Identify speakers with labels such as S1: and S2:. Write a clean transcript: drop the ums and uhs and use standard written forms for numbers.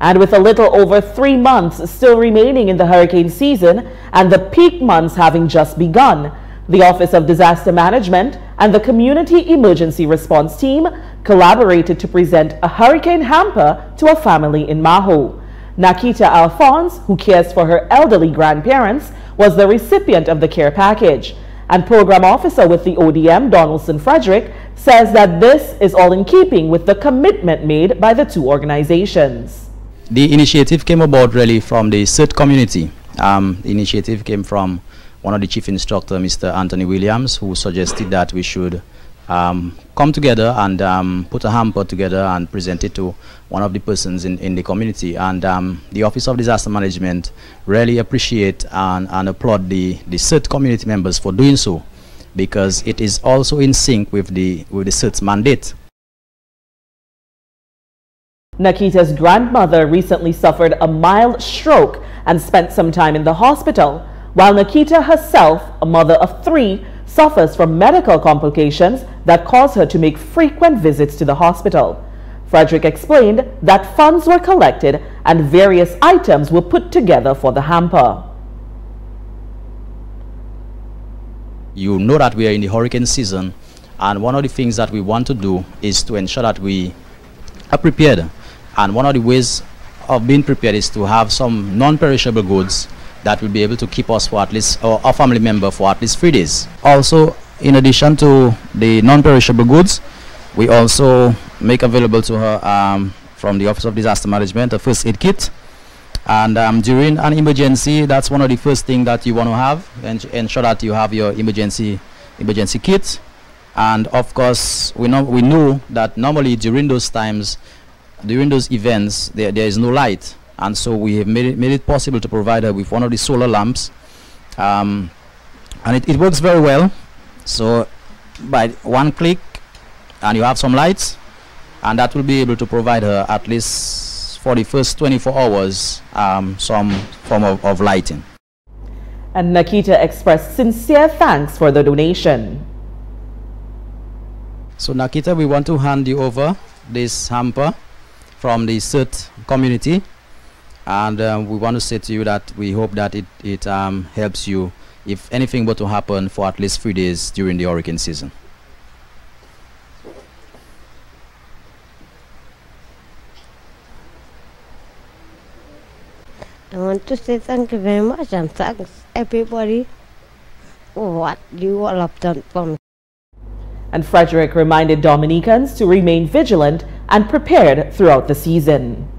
S1: And with a little over 3 months still remaining in the hurricane season and the peak months having just begun, the Office of Disaster Management and the Community Emergency Response Team collaborated to present a hurricane hamper to a family in Mahaut. Nakita Alphonse, who cares for her elderly grandparents, was the recipient of the care package. And Program Officer with the ODM, Donaldson Frederick, says that this is all in keeping with the commitment made by the two organizations.
S2: The initiative came about really from the Cert community. The initiative came from one of the chief instructor, Mr. Anthony Williams, who suggested that we should come together and put a hamper together and present it to one of the persons in the community. And the Office of Disaster Management really appreciate and applaud the Cert community members for doing so, because it is also in sync with the Cert's mandate.
S1: Nakita's grandmother recently suffered a mild stroke and spent some time in the hospital, while Nakita herself, a mother of 3, suffers from medical complications that cause her to make frequent visits to the hospital. Frederick explained that funds were collected and various items were put together for the hamper.
S2: You know that we are in the hurricane season, and one of the things that we want to do is to ensure that we are prepared. And one of the ways of being prepared is to have some non-perishable goods that will be able to keep us for at least, or our family member for at least 3 days. Also, in addition to the non-perishable goods, we also make available to her from the Office of Disaster Management a first aid kit. And during an emergency, that's one of the first things that you want to have, and ensure that you have your emergency kit. And of course, we know that normally during those times, during those events, there is no light, and so we have made it possible to provide her with one of the solar lamps, and it works very well. So by one click and you have some lights, and that will be able to provide her at least for the first 24 hours some form of lighting.
S1: And Nakita expressed sincere thanks for the donation.
S2: So Nakita, we want to hand you over this hamper from the Cert community, and we want to say to you that we hope that it helps you if anything were to happen for at least 3 days during the hurricane season.
S3: I want to say thank you very much, and thanks everybody for what you all have done for me.
S1: And Frederick reminded Dominicans to remain vigilant and prepared throughout the season.